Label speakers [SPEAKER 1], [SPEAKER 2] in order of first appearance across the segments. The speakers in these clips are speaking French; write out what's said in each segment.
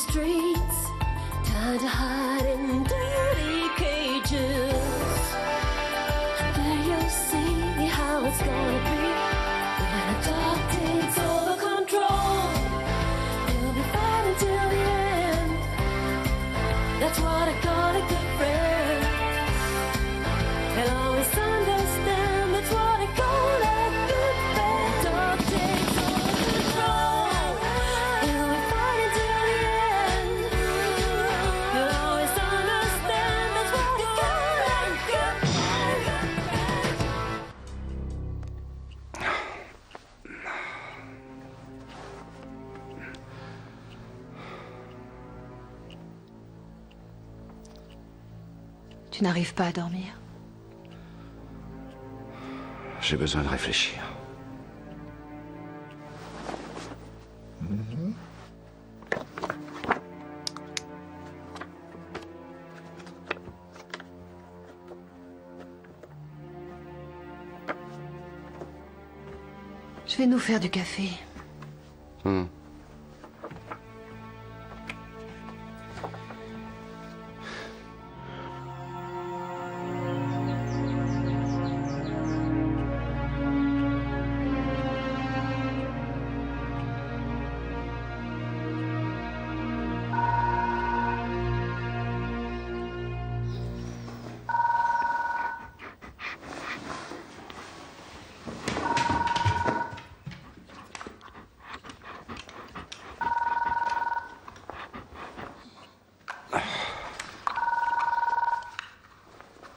[SPEAKER 1] streets, time to hide in dirty cages. There you'll see how it's gonna be when a dog takes over control. You'll be fighting till the end. That's what I call a good friend. He'll always understand. That's what I call a good friend. Dog takes over control. You'll be fighting till the end. He'll always understand. That's what I call a good friend.
[SPEAKER 2] Tu n'arrives pas à dormir?
[SPEAKER 3] J'ai besoin de réfléchir.
[SPEAKER 2] Je vais nous faire du café.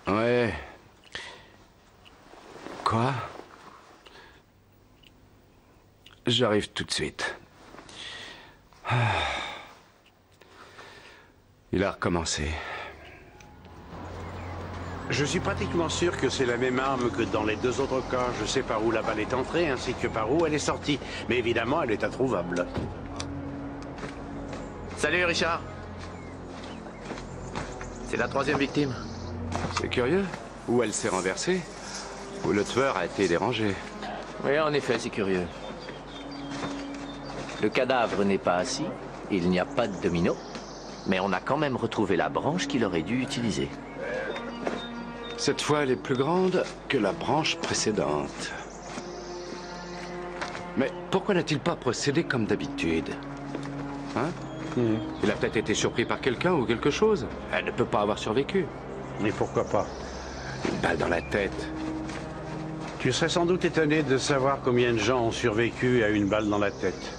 [SPEAKER 3] Ouais. Quoi? J'arrive tout de suite. Il a recommencé.
[SPEAKER 4] Je suis pratiquement sûr que c'est la même arme que dans les deux autres cas. Je sais par où la balle est entrée ainsi que par où elle est sortie. Mais évidemment, elle est introuvable.
[SPEAKER 5] Salut Richard. C'est la troisième victime.
[SPEAKER 3] C'est curieux. Ou elle s'est renversée, ou le tueur a été dérangé.
[SPEAKER 5] Oui, en effet, c'est curieux. Le cadavre n'est pas assis, il n'y a pas de domino, mais on a quand même retrouvé la branche qu'il aurait dû utiliser.
[SPEAKER 3] Cette fois, elle est plus grande que la branche précédente. Mais pourquoi n'a-t-il pas procédé comme d'habitude? Hein? Il a peut-être été surpris par quelqu'un ou quelque chose. Elle ne peut pas avoir survécu.
[SPEAKER 4] Mais pourquoi pas?
[SPEAKER 3] Une balle dans la tête.
[SPEAKER 4] Tu serais sans doute étonné de savoir combien de gens ont survécu à une balle dans la tête.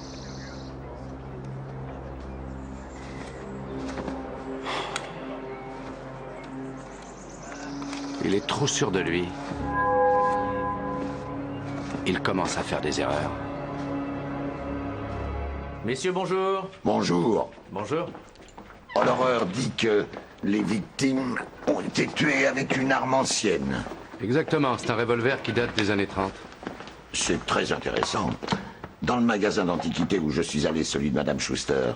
[SPEAKER 3] Il est trop sûr de lui. Il commence à faire des erreurs.
[SPEAKER 5] Messieurs, bonjour.
[SPEAKER 6] Bonjour.
[SPEAKER 5] Bonjour.
[SPEAKER 6] L'horreur dit que les victimes ont été tuées avec une arme ancienne.
[SPEAKER 3] Exactement, c'est un revolver qui date des années 30.
[SPEAKER 6] C'est très intéressant. Dans le magasin d'antiquités où je suis allé, celui de Madame Schuster,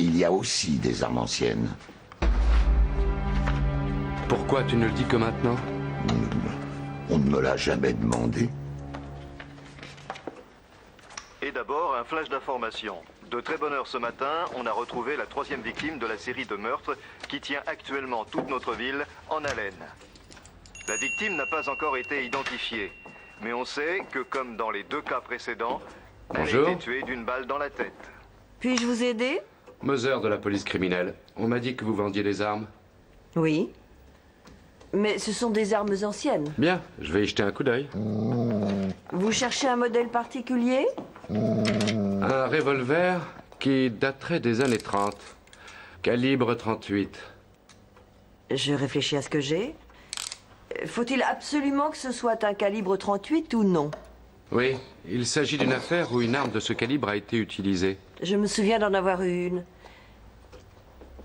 [SPEAKER 6] il y a aussi des armes anciennes.
[SPEAKER 3] Pourquoi tu ne le dis que maintenant?
[SPEAKER 6] On ne me l'a jamais demandé.
[SPEAKER 7] Et d'abord, un flash d'information. De très bonne heure ce matin, on a retrouvé la troisième victime de la série de meurtres qui tient actuellement toute notre ville en haleine. La victime n'a pas encore été identifiée, mais on sait que, comme dans les deux cas précédents,
[SPEAKER 3] Bonjour.
[SPEAKER 7] elle a été tuée d'une balle dans la tête.
[SPEAKER 8] Puis-je vous aider?
[SPEAKER 3] Moser de la police criminelle. On m'a dit que vous vendiez des armes.
[SPEAKER 8] Oui. Mais ce sont des armes anciennes.
[SPEAKER 3] Bien, je vais y jeter un coup d'œil.
[SPEAKER 8] Vous cherchez un modèle particulier?
[SPEAKER 3] Un revolver qui daterait des années 30. Calibre 38.
[SPEAKER 8] Je réfléchis à ce que j'ai. Faut-il absolument que ce soit un calibre 38 ou non?
[SPEAKER 3] Oui, il s'agit d'une affaire où une arme de ce calibre a été utilisée.
[SPEAKER 8] Je me souviens d'en avoir eu une.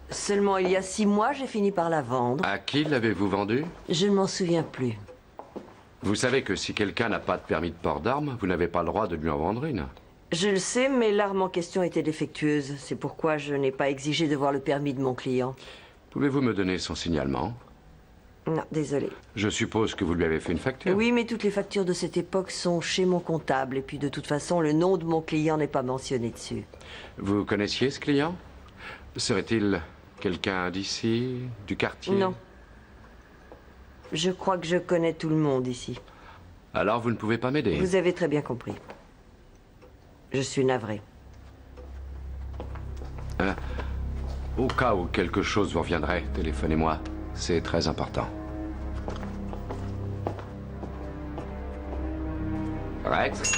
[SPEAKER 8] Seulement il y a 6 mois, j'ai fini par la vendre.
[SPEAKER 3] À qui l'avez-vous vendue?
[SPEAKER 8] Je ne m'en souviens plus.
[SPEAKER 3] Vous savez que si quelqu'un n'a pas de permis de port d'armes, vous n'avez pas le droit de lui en vendre une.
[SPEAKER 8] Je le sais, mais l'arme en question était défectueuse. C'est pourquoi je n'ai pas exigé de voir le permis de mon client.
[SPEAKER 3] Pouvez-vous me donner son signalement?
[SPEAKER 8] Non, désolé.
[SPEAKER 3] Je suppose que vous lui avez fait une facture.
[SPEAKER 8] Oui, mais toutes les factures de cette époque sont chez mon comptable. Et puis de toute façon, le nom de mon client n'est pas mentionné dessus.
[SPEAKER 3] Vous connaissiez ce client? Serait-il quelqu'un d'ici, du quartier?
[SPEAKER 8] Non. Je crois que je connais tout le monde ici.
[SPEAKER 3] Alors vous ne pouvez pas m'aider?
[SPEAKER 8] Vous avez très bien compris. Je suis navré.
[SPEAKER 3] Au cas où quelque chose vous reviendrait, téléphonez-moi. C'est très important. Rex?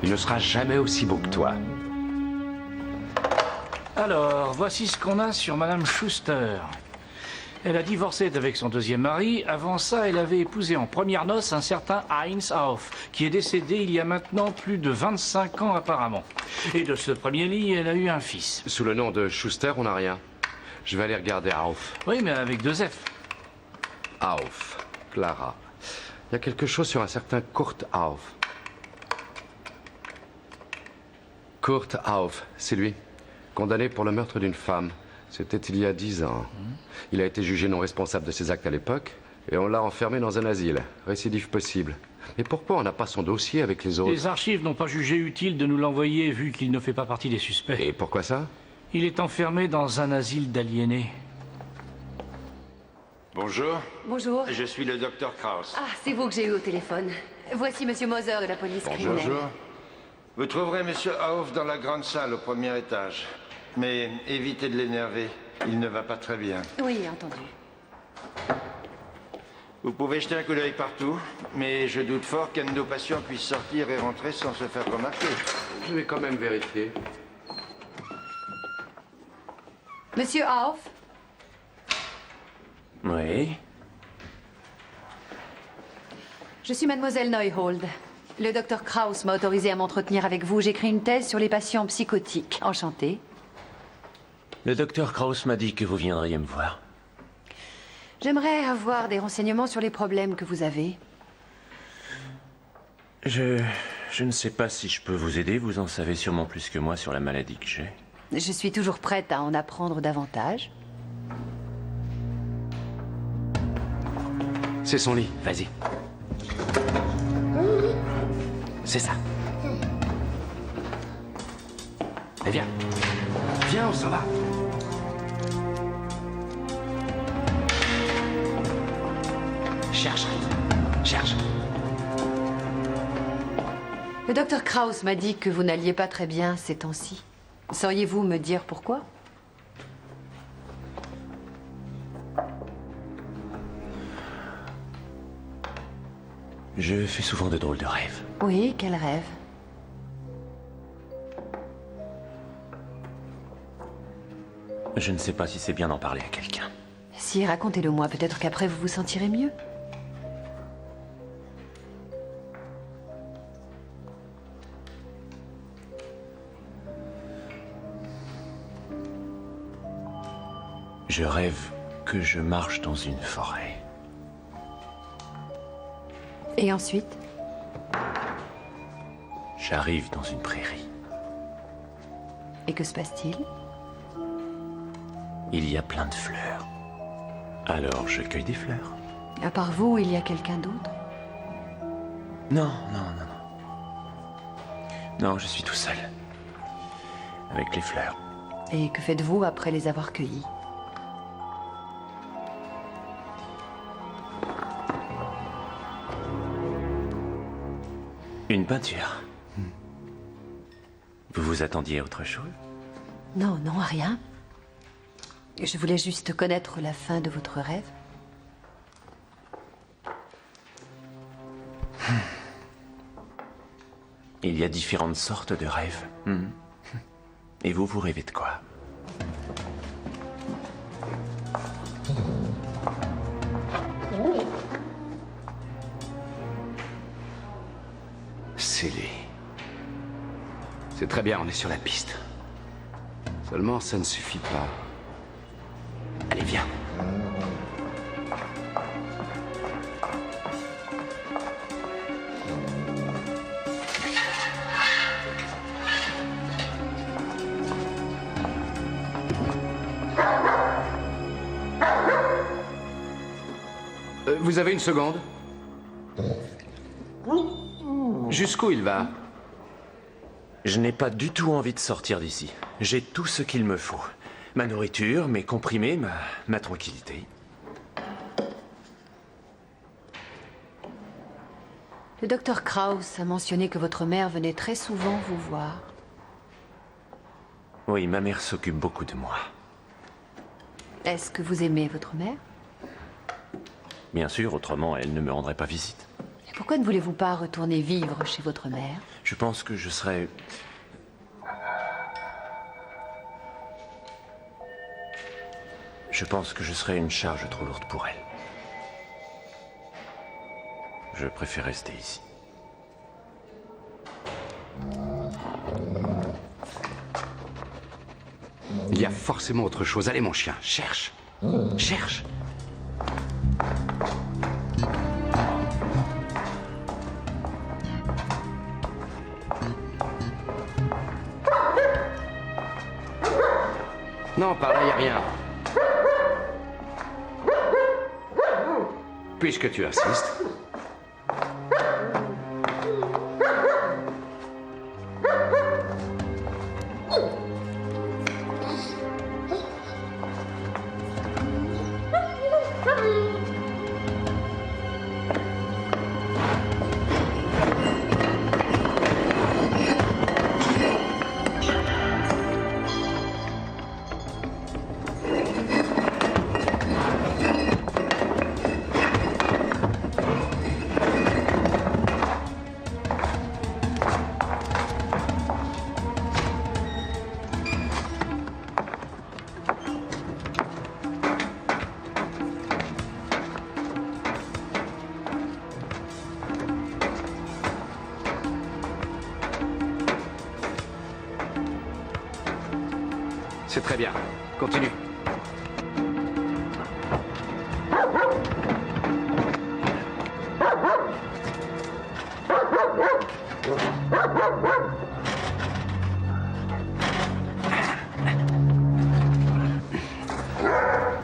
[SPEAKER 3] Il ne sera jamais aussi beau que toi.
[SPEAKER 9] Alors, voici ce qu'on a sur Madame Schuster. Elle a divorcé avec son deuxième mari. Avant ça, elle avait épousé en première noces un certain Heinz Hauf, qui est décédé il y a maintenant plus de 25 ans apparemment. Et de ce premier lit, elle a eu un fils.
[SPEAKER 3] Sous le nom de Schuster, on n'a rien. Je vais aller regarder Hauf.
[SPEAKER 9] Oui, mais avec 2 F.
[SPEAKER 3] Hauf. Clara. Il y a quelque chose sur un certain Kurt Hauf. Kurt Hauf, c'est lui. Condamné pour le meurtre d'une femme. C'était il y a 10 ans. Il a été jugé non responsable de ses actes à l'époque et on l'a enfermé dans un asile. Récidive possible. Mais pourquoi on n'a pas son dossier avec les autres?
[SPEAKER 9] Les archives n'ont pas jugé utile de nous l'envoyer vu qu'il ne fait pas partie des suspects.
[SPEAKER 3] Et pourquoi ça?
[SPEAKER 9] Il est enfermé dans un asile d'aliénés.
[SPEAKER 10] Bonjour,
[SPEAKER 11] Bonjour.
[SPEAKER 10] je suis le docteur Krauss.
[SPEAKER 11] Ah, c'est vous que j'ai eu au téléphone. Voici Monsieur Moser de la police criminelle.
[SPEAKER 10] Bonjour. Vous trouverez Monsieur Hauf dans la grande salle au premier étage. Mais évitez de l'énerver, il ne va pas très bien.
[SPEAKER 11] Oui, entendu.
[SPEAKER 10] Vous pouvez jeter un coup d'œil partout, mais je doute fort qu'un de nos patients puisse sortir et rentrer sans se faire remarquer.
[SPEAKER 3] Je vais quand même vérifier.
[SPEAKER 11] Monsieur Hauf?
[SPEAKER 5] Oui.
[SPEAKER 11] Je suis mademoiselle Neuhold. Le docteur Krauss m'a autorisé à m'entretenir avec vous. J'écris une thèse sur les patients psychotiques. Enchantée.
[SPEAKER 5] Le docteur Krauss m'a dit que vous viendriez me voir.
[SPEAKER 11] J'aimerais avoir des renseignements sur les problèmes que vous avez.
[SPEAKER 5] Je ne sais pas si je peux vous aider. Vous en savez sûrement plus que moi sur la maladie que j'ai.
[SPEAKER 11] Je suis toujours prête à en apprendre davantage.
[SPEAKER 3] C'est son lit, vas-y. C'est ça. Et viens. Viens, on s'en va. Cherche. Cherche.
[SPEAKER 11] Le docteur Krauss m'a dit que vous n'alliez pas très bien ces temps-ci. Sauriez-vous me dire pourquoi?
[SPEAKER 5] Je fais souvent de drôles de rêves.
[SPEAKER 11] Oui, quel rêve?
[SPEAKER 5] Je ne sais pas si c'est bien d'en parler à quelqu'un.
[SPEAKER 11] Si, racontez-le-moi. Peut-être qu'après vous vous sentirez mieux.
[SPEAKER 5] Je rêve que je marche dans une forêt.
[SPEAKER 11] Et ensuite?
[SPEAKER 5] J'arrive dans une prairie.
[SPEAKER 11] Et que se passe-t-il?
[SPEAKER 5] Il y a plein de fleurs. Alors je cueille des fleurs.
[SPEAKER 11] À part vous, il y a quelqu'un d'autre?
[SPEAKER 5] Non. Non, je suis tout seul. Avec les fleurs.
[SPEAKER 11] Et que faites-vous après les avoir cueillies?
[SPEAKER 5] Une peinture. Vous vous attendiez à autre chose?
[SPEAKER 11] Non, à rien. Je voulais juste connaître la fin de votre rêve.
[SPEAKER 5] Il y a différentes sortes de rêves. Et vous rêvez de quoi?
[SPEAKER 3] C'est lui. C'est très bien, on est sur la piste. Seulement, ça ne suffit pas. Allez, viens. Vous avez une seconde? Jusqu'où il va?
[SPEAKER 12] Je n'ai pas du tout envie de sortir d'ici. J'ai tout ce qu'il me faut. Ma nourriture, mes comprimés, ma tranquillité.
[SPEAKER 11] Le docteur Kraus a mentionné que votre mère venait très souvent vous voir.
[SPEAKER 12] Oui, ma mère s'occupe beaucoup de moi.
[SPEAKER 11] Est-ce que vous aimez votre mère?
[SPEAKER 12] Bien sûr, autrement, elle ne me rendrait pas visite.
[SPEAKER 11] Et pourquoi ne voulez-vous pas retourner vivre chez votre mère?
[SPEAKER 12] Je pense que je serais... Je pense que je serais une charge trop lourde pour elle. Je préfère rester ici.
[SPEAKER 3] Il y a forcément autre chose. Allez, mon chien, cherche. Cherche. Non, par là, il n'y a rien. Puisque tu insistes. C'est très bien. Continue.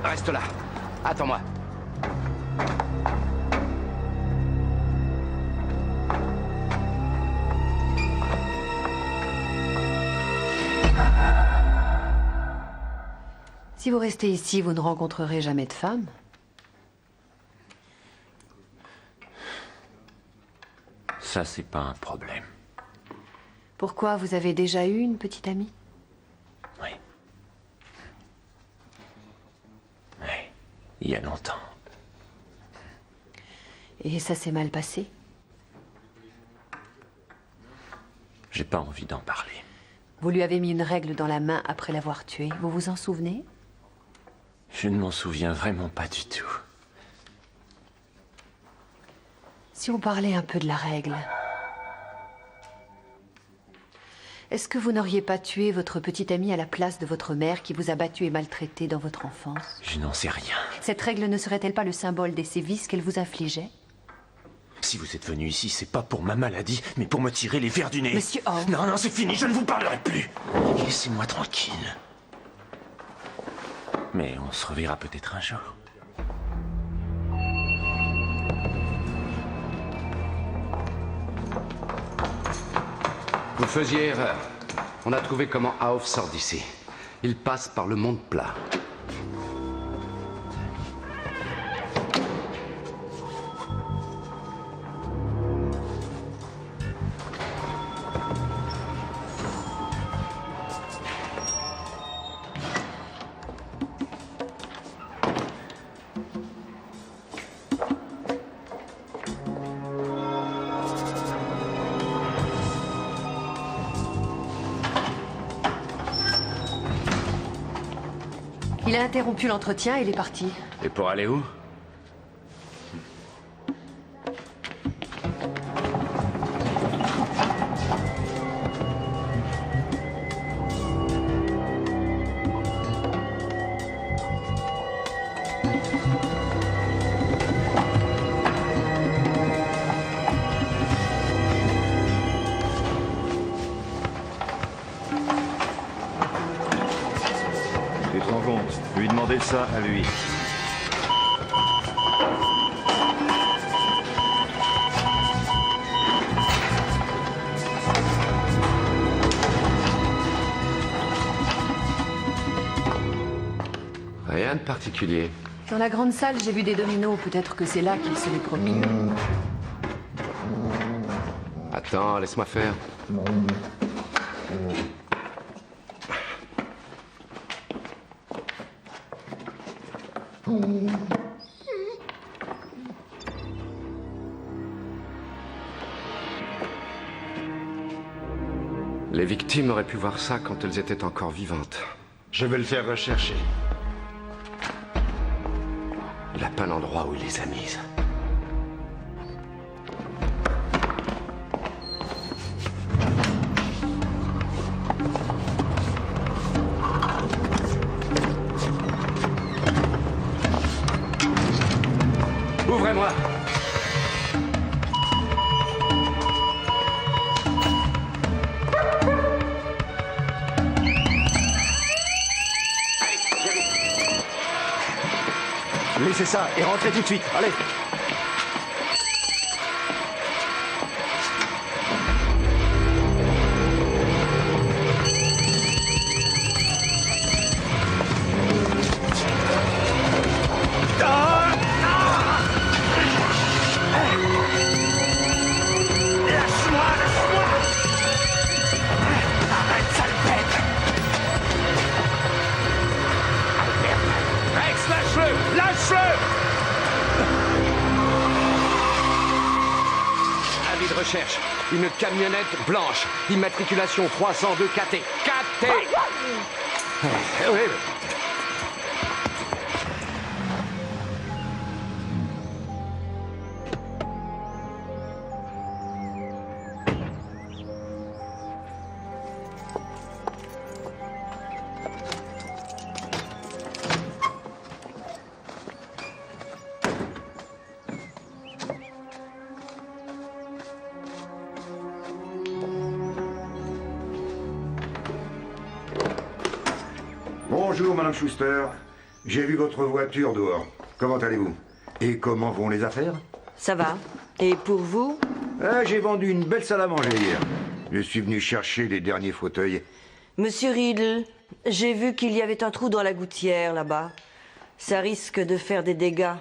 [SPEAKER 3] Reste là. Attends-moi.
[SPEAKER 11] Si vous restez ici, vous ne rencontrerez jamais de femme.
[SPEAKER 12] Ça, c'est pas un problème.
[SPEAKER 11] Pourquoi? Vous avez déjà eu une petite amie?
[SPEAKER 12] Oui. Oui, il y a longtemps.
[SPEAKER 11] Et ça s'est mal passé?
[SPEAKER 12] J'ai pas envie d'en parler.
[SPEAKER 11] Vous lui avez mis une règle dans la main après l'avoir tuée. Vous vous en souvenez?
[SPEAKER 12] Je ne m'en souviens vraiment pas du tout.
[SPEAKER 11] Si on parlait un peu de la règle. Est-ce que vous n'auriez pas tué votre petite amie à la place de votre mère qui vous a battu et maltraité dans votre enfance?
[SPEAKER 12] Je n'en sais rien.
[SPEAKER 11] Cette règle ne serait-elle pas le symbole des sévices qu'elle vous infligeait?
[SPEAKER 12] Si vous êtes venu ici, c'est pas pour ma maladie, mais pour me tirer les vers du nez.
[SPEAKER 11] Monsieur Howe.
[SPEAKER 12] Non, non, c'est fini, je ne vous parlerai plus. Laissez-moi tranquille. Mais on se reverra peut-être un jour.
[SPEAKER 3] Vous faisiez erreur. On a trouvé comment Aof sort d'ici. Il passe par le monde plat.
[SPEAKER 11] Il a interrompu l'entretien et il est parti.
[SPEAKER 3] Et pour aller où?
[SPEAKER 13] Tu te rends compte? Lui demander ça à lui.
[SPEAKER 3] particulier.
[SPEAKER 11] Dans la grande salle, j'ai vu des dominos. Peut-être que c'est là qu'il se les procure.
[SPEAKER 3] Attends, laisse-moi faire. Les victimes auraient pu voir ça quand elles étaient encore vivantes.
[SPEAKER 10] Je vais le faire rechercher.
[SPEAKER 3] Il n'a pas l'endroit où il les a mises. Ouvrez-moi!
[SPEAKER 13] Laissez ça et rentrez tout de suite. Allez.
[SPEAKER 3] Avis de recherche. Une camionnette blanche. Immatriculation 302 KT. KT! Oui.
[SPEAKER 14] Bonjour, Madame Schuster. J'ai vu votre voiture dehors. Comment allez-vous? Et comment vont les affaires?
[SPEAKER 8] Ça va. Et pour vous?
[SPEAKER 14] J'ai vendu une belle salle à manger hier. Je suis venu chercher les derniers fauteuils.
[SPEAKER 8] Monsieur Riddle, j'ai vu qu'il y avait un trou dans la gouttière, là-bas. Ça risque de faire des dégâts.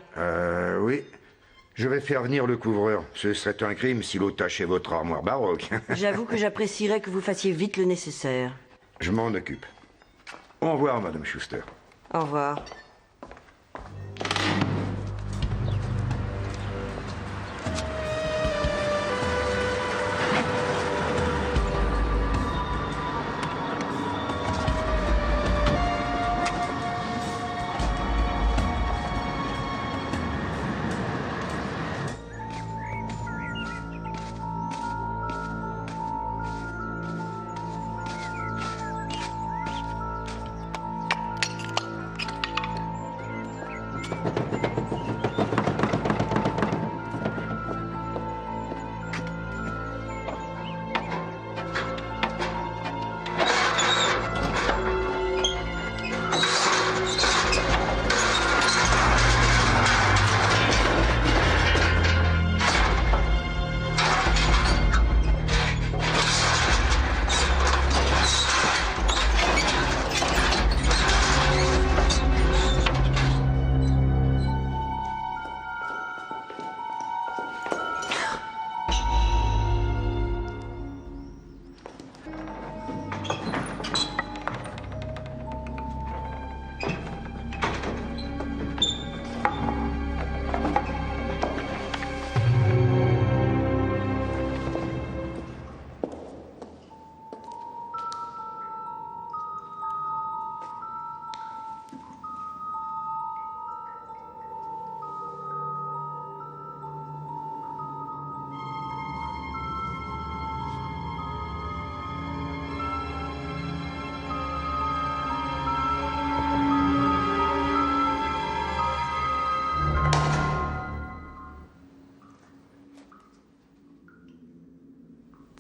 [SPEAKER 14] Oui. Je vais faire venir le couvreur. Ce serait un crime si l'eau tachait votre armoire baroque.
[SPEAKER 8] J'avoue que j'apprécierais que vous fassiez vite le nécessaire.
[SPEAKER 14] Je m'en occupe. Au revoir, Madame Schuster.
[SPEAKER 8] Au revoir.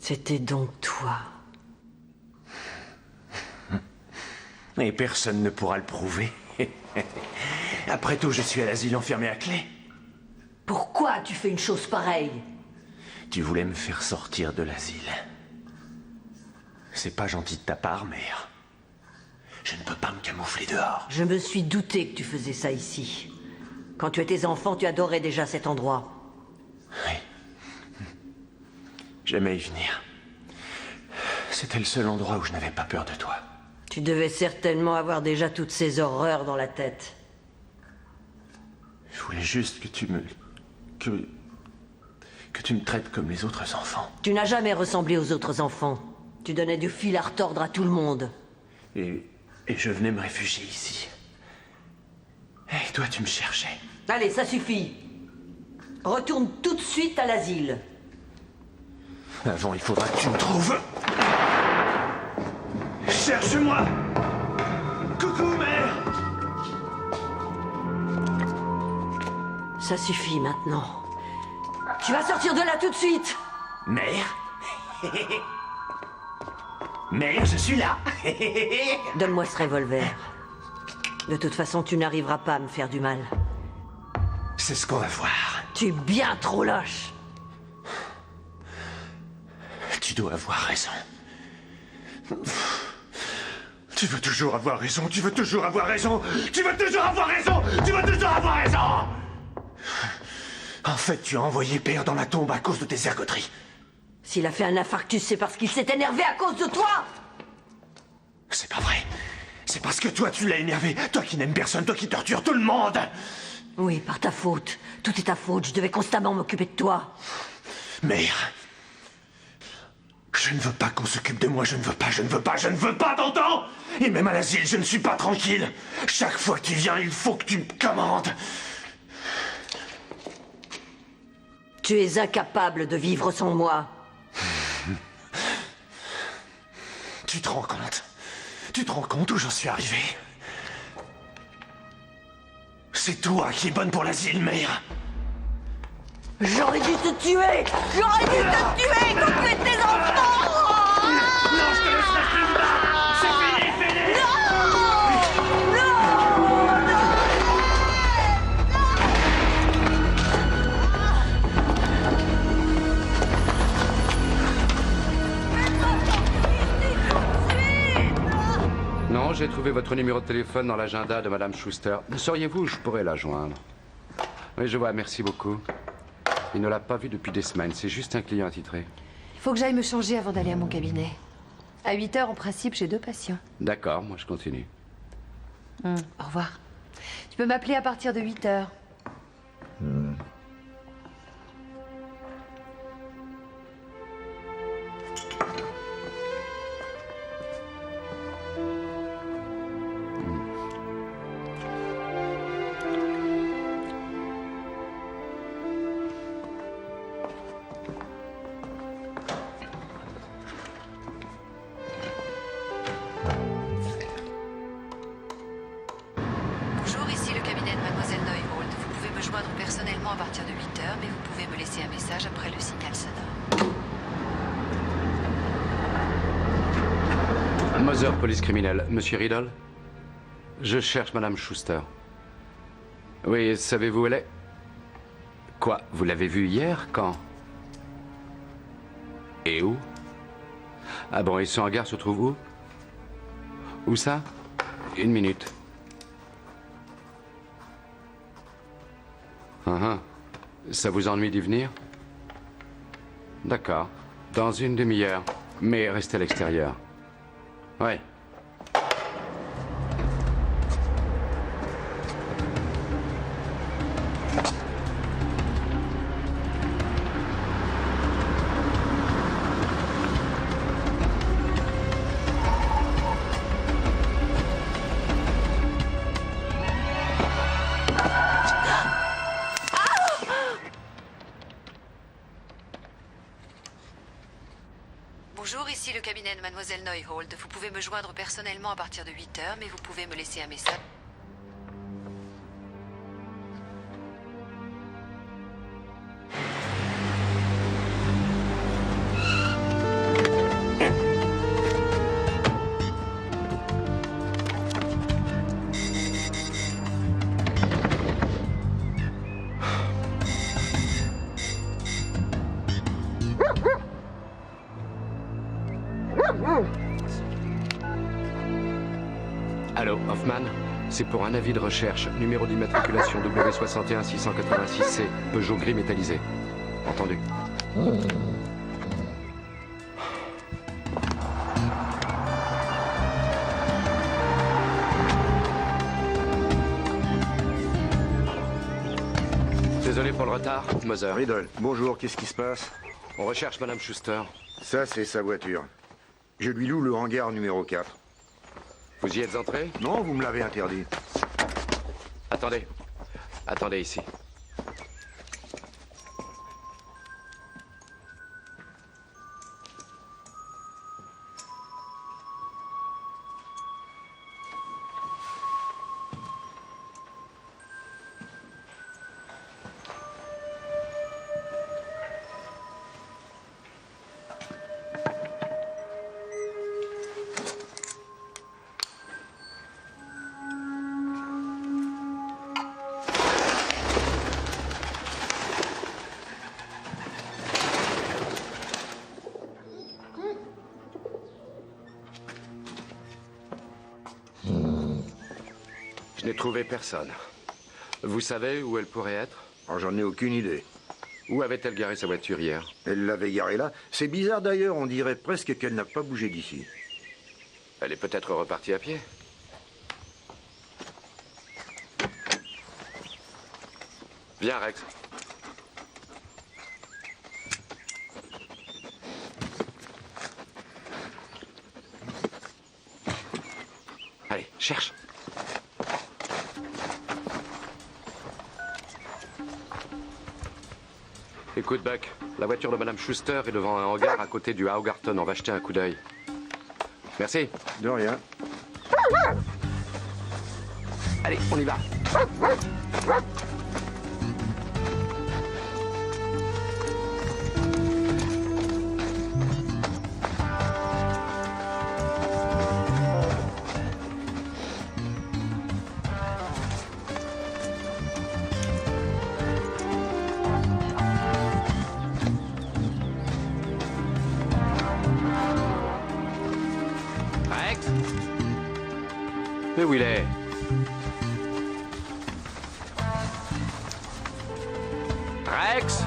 [SPEAKER 8] C'était donc toi.
[SPEAKER 12] Et personne ne pourra le prouver. Après tout, je suis à l'asile enfermé à clé.
[SPEAKER 8] Pourquoi as-tu fait une chose pareille?
[SPEAKER 12] Tu voulais me faire sortir de l'asile. C'est pas gentil de ta part, mère. Je ne peux pas me camoufler dehors.
[SPEAKER 8] Je me suis douté que tu faisais ça ici. Quand tu étais enfant, tu adorais déjà cet endroit.
[SPEAKER 12] Oui. J'aimais y venir. C'était le seul endroit où je n'avais pas peur de toi.
[SPEAKER 8] Tu devais certainement avoir déjà toutes ces horreurs dans la tête.
[SPEAKER 12] Je voulais juste que tu me... que tu me traites comme les autres enfants.
[SPEAKER 8] Tu n'as jamais ressemblé aux autres enfants. Tu donnais du fil à retordre à tout le monde.
[SPEAKER 12] Et je venais me réfugier ici. Et toi, tu me cherchais.
[SPEAKER 8] Allez, ça suffit. Retourne tout de suite à l'asile.
[SPEAKER 12] Avant, il faudra que tu me trouves. Cherche-moi! Coucou, mère!
[SPEAKER 8] Ça suffit maintenant. Tu vas sortir de là tout de suite!
[SPEAKER 12] Mère? Mère, je suis là!
[SPEAKER 8] Donne-moi ce revolver. De toute façon, tu n'arriveras pas à me faire du mal.
[SPEAKER 12] C'est ce qu'on va voir.
[SPEAKER 8] Tu es bien trop lâche.
[SPEAKER 12] Tu dois avoir raison. Tu veux toujours avoir raison, tu veux toujours avoir raison, tu veux toujours avoir raison, tu veux toujours avoir raison! En fait, tu as envoyé Père dans la tombe à cause de tes ergoteries.
[SPEAKER 8] S'il a fait un infarctus, c'est parce qu'il s'est énervé à cause de toi!
[SPEAKER 12] C'est pas vrai. C'est parce que toi, tu l'as énervé. Toi qui n'aimes personne, toi qui tortures tout le monde.
[SPEAKER 8] Oui, par ta faute. Tout est ta faute. Je devais constamment m'occuper de toi.
[SPEAKER 12] Mère, je ne veux pas qu'on s'occupe de moi. Je ne veux pas, t'entends? Et même à l'asile, je ne suis pas tranquille. Chaque fois que tu viens, il faut que tu me commandes.
[SPEAKER 8] Tu es incapable de vivre sans moi.
[SPEAKER 12] Tu te rends compte? Tu te rends compte où j'en suis arrivé? C'est toi qui es bonne pour l'asile, mère.
[SPEAKER 8] J'aurais dû te tuer! J'aurais dû te tuer quand tu étais enfant!
[SPEAKER 12] Non, je te laisserai plus me battre! C'est fini, fini!
[SPEAKER 3] Non, j'ai trouvé votre numéro de téléphone dans l'agenda de Madame Schuster. Sauriez-vous où je pourrais la joindre? Oui, je vois, merci beaucoup. Il ne l'a pas vue depuis des semaines, c'est juste un client attitré.
[SPEAKER 11] Il faut que j'aille me changer avant d'aller à mon cabinet. À 8 heures, en principe, j'ai 2 patients.
[SPEAKER 3] D'accord, moi je continue.
[SPEAKER 11] Au revoir. Tu peux m'appeler à partir de 8 heures. Bonjour, ici le cabinet de Mademoiselle Neuhold. Vous pouvez me joindre personnellement à partir de 8 heures, mais vous pouvez me laisser un message après le signal sonore.
[SPEAKER 3] Moser, police criminelle. Monsieur Riddle? Je cherche Madame Schuster. Oui, savez-vous où elle est? Quoi? Vous l'avez vue hier? Quand? Et où? Ah bon, et son hangar se trouve où? Où ça? 1 minute. Ça vous ennuie d'y venir? D'accord. Dans 1 demi-heure. Mais restez à l'extérieur. Ouais.
[SPEAKER 11] Bonjour, ici le cabinet de Mademoiselle Neuhold. Vous pouvez me joindre personnellement à partir de 8 heures, mais vous pouvez me laisser un message.
[SPEAKER 3] Hoffman, c'est pour un avis de recherche. Numéro d'immatriculation W61686C, Peugeot gris métallisé. Entendu. Désolé pour le retard, Moser.
[SPEAKER 14] Riddle, bonjour, qu'est-ce qui se passe?
[SPEAKER 3] On recherche Madame Schuster.
[SPEAKER 14] Ça, c'est sa voiture. Je lui loue le hangar numéro 4.
[SPEAKER 3] Vous y êtes entré?
[SPEAKER 14] Non, vous me l'avez interdit.
[SPEAKER 3] Attendez. Attendez ici. Je n'ai trouvé personne. Vous savez où elle pourrait être?
[SPEAKER 14] Oh, j'en ai aucune idée.
[SPEAKER 3] Où avait-elle garé sa voiture hier?
[SPEAKER 14] Elle l'avait garée là. C'est bizarre d'ailleurs, on dirait presque qu'elle n'a pas bougé d'ici.
[SPEAKER 3] Elle est peut-être repartie à pied. Viens, Rex. Allez, cherche. Écoute, Buck, la voiture de Madame Schuster est devant un hangar à côté du Haugarten. On va jeter un coup d'œil. Merci.
[SPEAKER 14] De rien.
[SPEAKER 3] Allez, on y va. Rex? Mais où il est? Rex?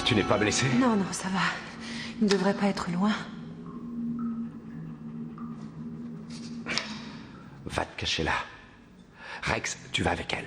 [SPEAKER 3] Tu n'es pas blessé?
[SPEAKER 11] Non, non, ça va. Il ne devrait pas être loin.
[SPEAKER 3] Va te cacher là. Rex, tu vas avec elle.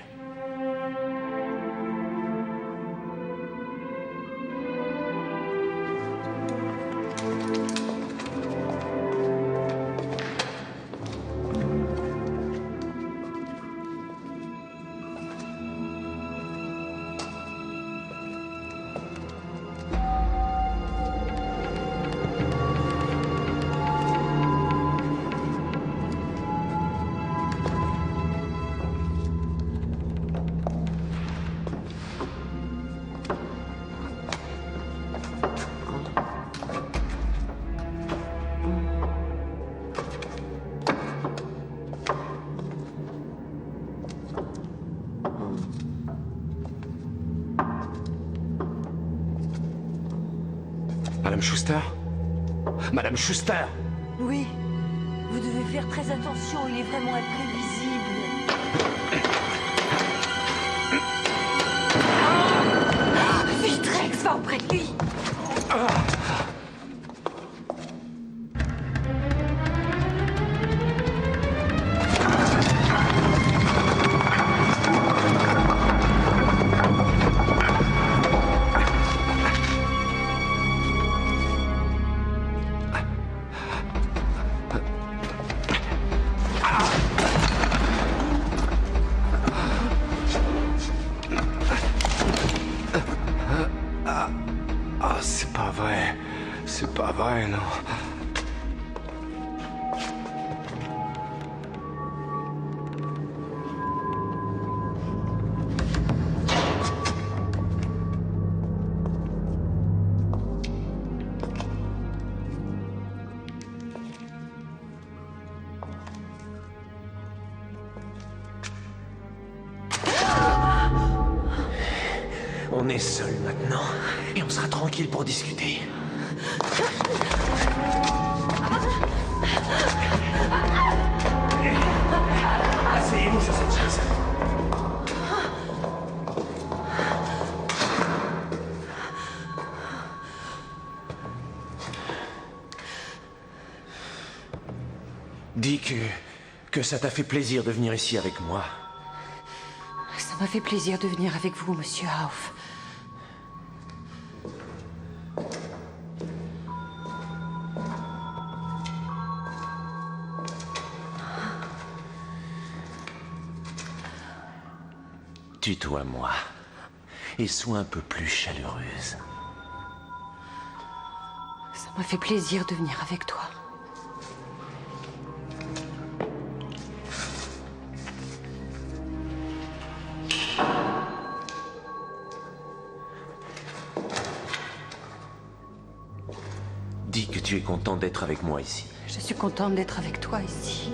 [SPEAKER 3] Madame Schuster? Madame Schuster!
[SPEAKER 8] Oui. Vous devez faire très attention, il est vraiment imprévisible.
[SPEAKER 11] Vite, Rex, va auprès de lui.
[SPEAKER 3] C'est pas vrai. C'est pas vrai, non.
[SPEAKER 12] On est seuls maintenant, et on sera tranquille pour discuter. Asseyez-vous sur cette chaise. Dis que ça t'a fait plaisir de venir ici avec moi.
[SPEAKER 11] Ça m'a fait plaisir de venir avec vous, Monsieur Hauf.
[SPEAKER 12] Tutoie-moi. Et sois un peu plus chaleureuse.
[SPEAKER 11] Ça m'a fait plaisir de venir avec toi.
[SPEAKER 12] Dis que tu es content d'être avec moi ici.
[SPEAKER 11] Je suis contente d'être avec toi ici.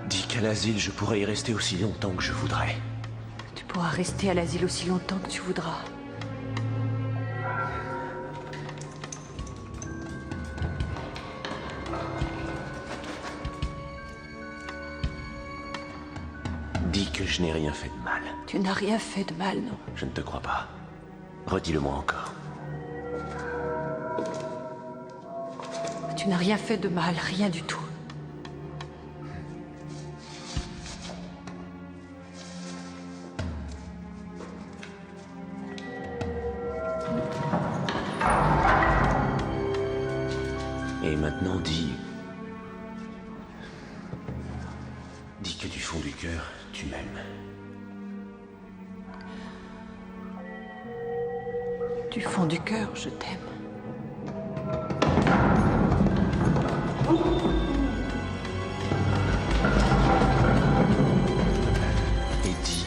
[SPEAKER 12] Dis qu'à l'asile, je pourrais y rester aussi longtemps que je voudrais.
[SPEAKER 11] Tu pourras rester à l'asile aussi longtemps que tu voudras.
[SPEAKER 12] Dis que je n'ai rien fait de mal.
[SPEAKER 11] Tu n'as rien fait de mal, non?
[SPEAKER 12] Je ne te crois pas. Redis-le-moi encore.
[SPEAKER 11] Tu n'as rien fait de mal, rien du tout.
[SPEAKER 12] Et maintenant, dis que du fond du cœur, tu m'aimes.
[SPEAKER 11] Du fond du cœur, je t'aime.
[SPEAKER 12] Et dis...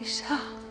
[SPEAKER 1] Richard.